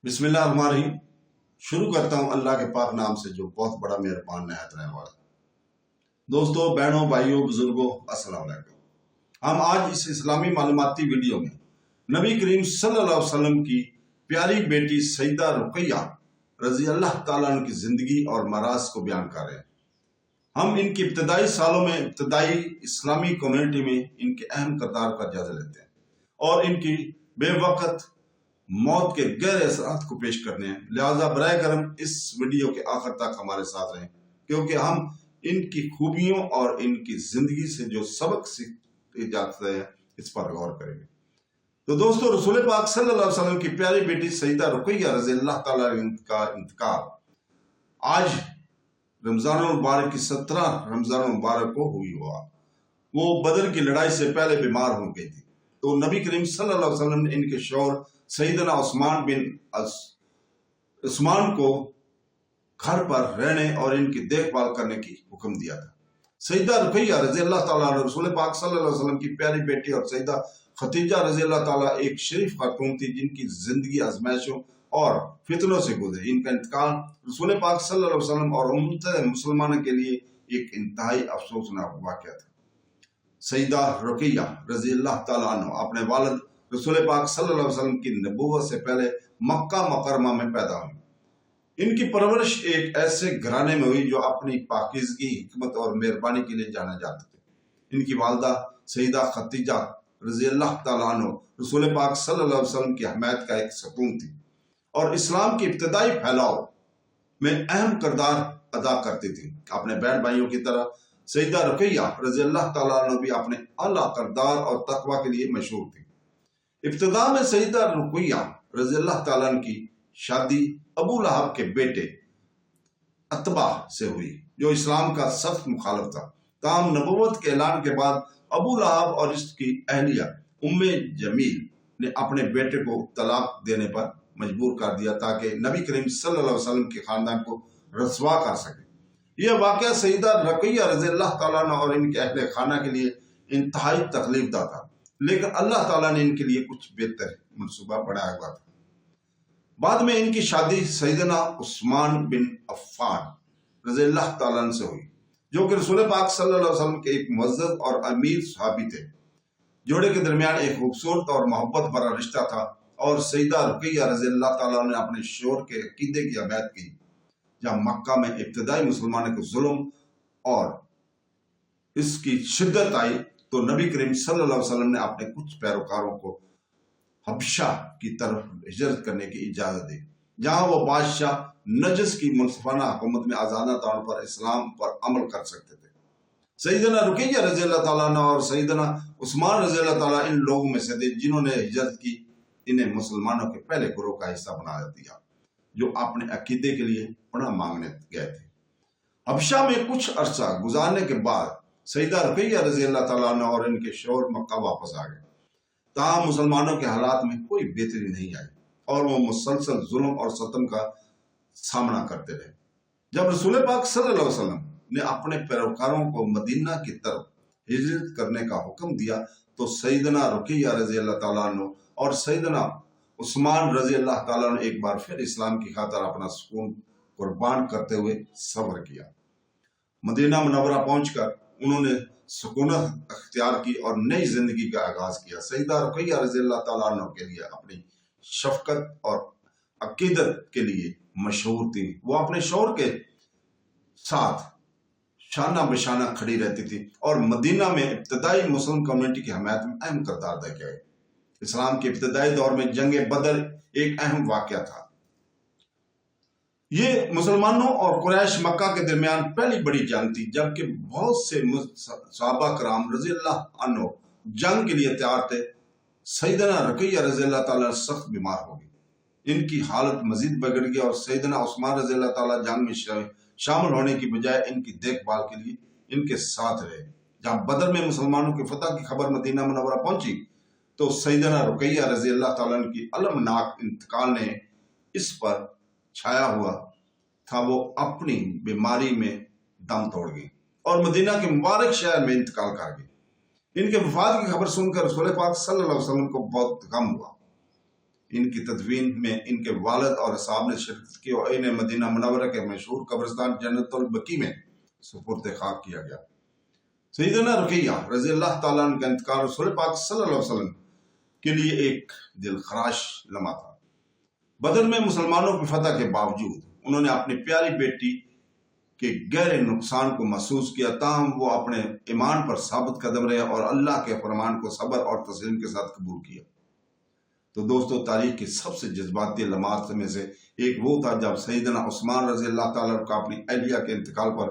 बिस्मिल्लाहिर्रहमानिर्रहीम। शुरू करता हूँ अल्लाह के पाक नाम से जो बहुत बड़ा मेहरबान निहायत रहने वाला। दोस्तों, बहनों, भाइयों, बुजुर्गों, अस्सलाम वालेकुम। हम आज इस इस्लामी मालूमाती वीडियो में नबी करीम सल्लल्लाहु अलैहि वसल्लम की प्यारी बेटी सईदा रुकैया रजी अल्लाह ताला अन्हा की जिंदगी और मराज को बयान कर रहे हैं। हम इनकी इब्तदाई सालों में इब्तदाई इस्लामी कम्युनिटी में इनके अहम किरदार का जायजा लेते हैं और इनकी बेवकत मौत के गहरे असरात को पेश करने हैं। लिहाजा बराए करम इस वीडियो के आखिर तक हमारे साथ रहें, क्योंकि हम इनकी खूबियों और इनकी जिंदगी से जो सबक सीखे जाते हैं इस पर गौर करेंगे। तो दोस्तों, रसूल पाक सल्लल्लाहु अलैहि वसल्लम की प्यारी बेटी सईदा रुकैया रज़ी अल्लाह ताला का इंतकाल आज रमजान मुबारक की 17 रमजान मुबारक को हुई हुआ। वो बदर की लड़ाई से पहले बीमार हो गई थी, तो नबी करीम सल्लल्लाहु अलैहि वसल्लम ने इनके शौहर सईदना उस्मान को घर पर रहने और इनकी देखभाल करने की हुक्म दिया था। सईदा रुकैया रज़ी अल्लाह ताला अन्हा रसूल पाक सल्लल्लाहु अलैहि वसल्लम की प्यारी बेटी और सईदा खदीजा रज़ी अल्लाह ताला एक शरीफ खातून थी जिनकी जिंदगी आजमाइशों और फितनों से गुजरी। इनका इंतकाल रसूल पाक सल्लल्लाहु अलैहि वसल्लम और उम्मत मुसलमानों के लिए एक इंतहाई अफसोसनाक वाक़या था। सईदा रुकैया रज़ी अल्लाह ताला अन्हा अपने वालिद रसूल पाक सल्लल्लाहु अलैहि वसल्लम की नबूवत से पहले मक्का मुकरमा में पैदा हुई। इनकी परवरिश एक ऐसे घराने में हुई जो अपनी पाकीज़गी, हिकमत और मेहरबानी के लिए जाने जाते थे। इनकी वालदा सईदा खदीजा रज़ी अल्लाह ताला अन्हा रसूल पाक सल्लल्लाहु अलैहि वसल्लम की हमायत का एक सुकून थी और इस्लाम के इब्तदाई फैलाव में अहम किरदार अदा करती थी। अपने बहन भाइयों की तरह सईदा रुकैया रज़ी अल्लाह ताला अन्हा भी अपने आला किरदार और तकवा के लिए मशहूर थी। इब्तिदा में सईदा रुकैया रज़ी अल्लाह ताला अन्हा की शादी अबू लहब के बेटे अतबा से हुई, जो इस्लाम का सख्त मुखालिफ था। ताम नबूवत के ऐलान के बाद अबू लहब और इसकी अहलिया उम्मे जमील ने अपने बेटे को तलाक देने पर मजबूर कर दिया ताकि नबी करीम सल्लल्लाहु अलैहि वसल्लम के खानदान को रसवा कर सके। यह वाक़या सईदा रुकैया रज़ी अल्लाह ताला अन्हा और इनके अहले खाना के लिए इंतहाई तकलीफदा था, लेकिन अल्लाह ताला ने इनके लिए कुछ बेहतर मंसूबा बनाया हुआ था। बाद में इनकी शादी सईदना उस्मान बिन अफ़्फ़ान रज़ी अल्लाह ताला अन्हु से हुई, जो कि रसूल पाक सल्लल्लाहु अलैहि वसल्लम के एक मुअज़्ज़ज़ और अमीर सहाबी थे। जोड़े के दरमियान एक खूबसूरत और मोहब्बत भरा रिश्ता था और सईदा रुकैया रज़ी अल्लाह ताला ने अपने शौहर के अकीदे की हमायत की। जब मक्का में इब्तदाई मुसलमानों को जुल्म और इसकी शिद्दत आई तो नबी करीम सल्लल्लाहु अलैहि वसल्लम ने अपने कुछ पैरोकारों को हबशा की तरफ हिजरत करने की इजाजत दी, जहां वो बादशाह नजस की मुनसिफाना हुकूमत में आजादा तौर पर इस्लाम पर अमल कर सकते थे। सईदना रुकैया रज़ी अल्लाह ताला अन्हा और सईदना उस्मान रज़ी अल्लाह ताला इन लोगों में से थे जिन्होंने हिजरत की। इन्हें मुसलमानों के पहले गुरोह का हिस्सा बना दिया जो अपने अकीदे के लिए पनाह मांगने गए थे। हबशा में कुछ अरसा गुजारने के बाद सईदा रुकैया रज़ी अल्लाह ताला अन्हा और इनके शौहर मक्का वापस आ गए। ताहम मुसलमानों के हालात में कोई बेहतरी नहीं आई और वो मुसलसल जुल्म और सतम का सामना करते रहे। जब रसूल पाक सल्लल्लाहु अलैहि वसल्लम ने अपने पैरोकारों को मदीना की तरफ हिजरत करने का हुक्म दिया तो सईदना रुकैया रज़ी अल्लाह ताला अन्हा और सईदना उस्मान रज़ी अल्लाह ताला अन्हा एक बार फिर इस्लाम की खातिर अपना सुकून कुर्बान करते हुए सब्र किया। मदीना मुनव्वरा पहुंचकर उन्होंने सुकूनत अख्तियार की और नई जिंदगी का आगाज किया। सईदा रुकैया रज़ी अल्लाह ताला अन्हा के लिए अपनी शफकत और अकीदत के लिए मशहूर थी। वो अपने शौहर के साथ शाना बशाना खड़ी रहती थी और मदीना में इब्तदाई मुस्लिम कम्युनिटी की हमायत में अहम किरदार अदा किया। इस्लाम के इब्तदाई दौर में जंग बदर एक अहम वाक़या था। ये मुसलमानों और कुरैश मक्का के दरमियान पहली बड़ी जंग थी, जबकि बहुत से सहाबा कराम रज़ी अल्लाह अन्हु जंग के लिए तैयार थे। सईदना रुकैया रज़ी अल्लाह ताला सख्त बीमार हो गई। इनकी हालत मजीद बिगड़ गई और सईदना उस्मान रज़ी अल्लाह ताला जंग में शामिल होने की बजाय इनकी देखभाल के लिए इनके साथ रहे। जब बदर में मुसलमानों की फतह की खबर मदीना मुनव्वरा पहुंची तो सईदना रुकैया रज़ी अल्लाह ताला अन्हा की अलमनाक इंतकाल ने इस पर छाया हुआ था। वो अपनी बीमारी में दम तोड़ गई और मदीना के मुबारक शहर में इंतकाल कर गई। इनके वफात की खबर सुनकर रसूल पाक सल्लल्लाहु अलैहि वसल्लम को बहुत गम हुआ ان کی تدفین میں ان کے والد اور اصحاب نے شرکت کی اور انہیں مدینہ منورہ کے مشہور قبرستان جنت البقیع میں سپرد خاک کیا گیا۔ سیدنا رقیہ رضی اللہ تعالیٰ عنہ کا انتقال رسول پاک صلی اللہ علیہ وسلم کے لیے ایک دل خراش لمحہ تھا۔ بدر میں مسلمانوں کی فتح کے باوجود انہوں نے اپنی پیاری بیٹی کے گہرے نقصان کو محسوس کیا، تاہم وہ اپنے ایمان پر ثابت قدم رہے اور اللہ کے فرمان کو صبر اور تسلیم کے ساتھ قبول کیا۔ تو دوستو، تاریخ کے سب سے جذباتی لمحات میں سے ایک وہ تھا جب سیدنا عثمان رضی اللہ تعالیٰ کا اپنی اہلیہ کے انتقال پر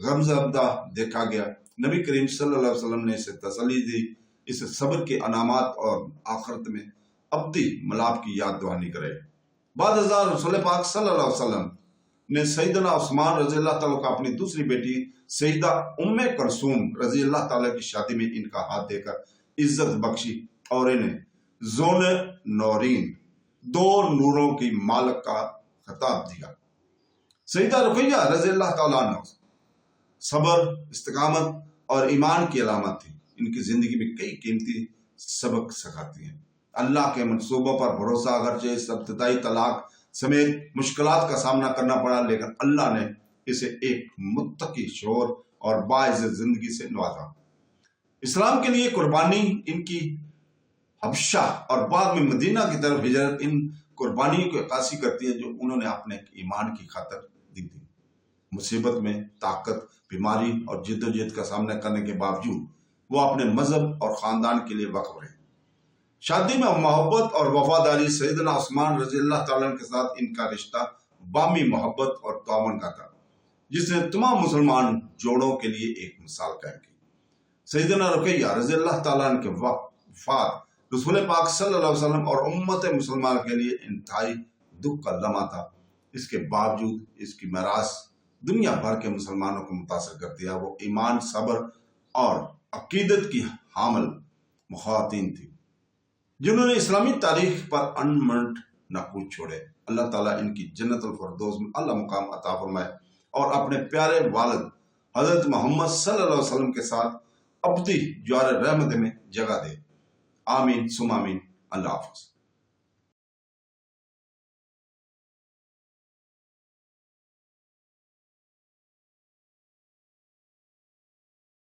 غم زدہ دیکھا گیا۔ نبی کریم صلی اللہ علیہ وسلم نے اسے تسلی دی، اسے صبر کے انعامات اور آخرت میں ابدی ملاب کی یاد دہانی کرے۔ بعد ازاں رسول پاک صلی اللہ علیہ وسلم نے سیدنا عثمان رضی اللہ تعالیٰ کا اپنی دوسری بیٹی سیدہ ام کلثوم رضی اللہ تعالیٰ کی شادی میں ان کا ہاتھ دے کر عزت بخشی اور انہیں زون نورین، دو نوروں کی مالک کا خطاب دیا۔ سیدہ رقیہ رضی اللہ تعالیٰ عنہ صبر، استقامت اور ایمان کی علامت تھی۔ ان کی زندگی میں کئی قیمتی سبق سکھاتی ہیں۔ اللہ کے منصوبوں پر بھروسہ، اگرچہ اس ابتدائی طلاق سمیت مشکلات کا سامنا کرنا پڑا، لیکن اللہ نے اسے ایک متقی شعور اور باعزت زندگی سے نوازا۔ اسلام کے لیے قربانی، ان کی حبشہ اور بعد میں مدینہ کی طرف ہجرت ان قربانیوں کو عکاسی کرتی ہے جو انہوں نے اپنے ایمان کی خاطر دی تھی۔ مصیبت میں طاقت، بیماری اور جدوجہد کا سامنا کرنے کے باوجود وہ اپنے مذہب اور خاندان کے لیے وقف رہے۔ شادی میں محبت اور وفاداری، سیدنا عثمان رضی اللہ تعالیٰ کے ساتھ ان کا رشتہ بامی محبت اور تعاون کا تھا، جس نے تمام مسلمان جوڑوں کے لیے ایک مثال قائم کی۔ سیدنا رقیہ رضی اللہ تعالیٰ کے وفات رسول پاک صلی اللہ علیہ وسلم اور امت مسلمان کے لیے انتہائی دکھ کا لمحہ تھا۔ اس کے باوجود اس کی میراث دنیا بھر کے مسلمانوں کو متاثر کرتی ہے۔ وہ ایمان، صبر اور عقیدت کی حامل خواتین تھی جنہوں نے اسلامی تاریخ پر انمٹ نقوش چھوڑے۔ اللہ تعالیٰ ان کی جنت الفردوس میں اعلیٰ مقام عطا فرمائے اور اپنے پیارے والد حضرت محمد صلی اللہ علیہ وسلم کے ساتھ ابدی جوار رحمت میں جگہ دے۔ آمین ثم آمین۔ اللہ حافظ۔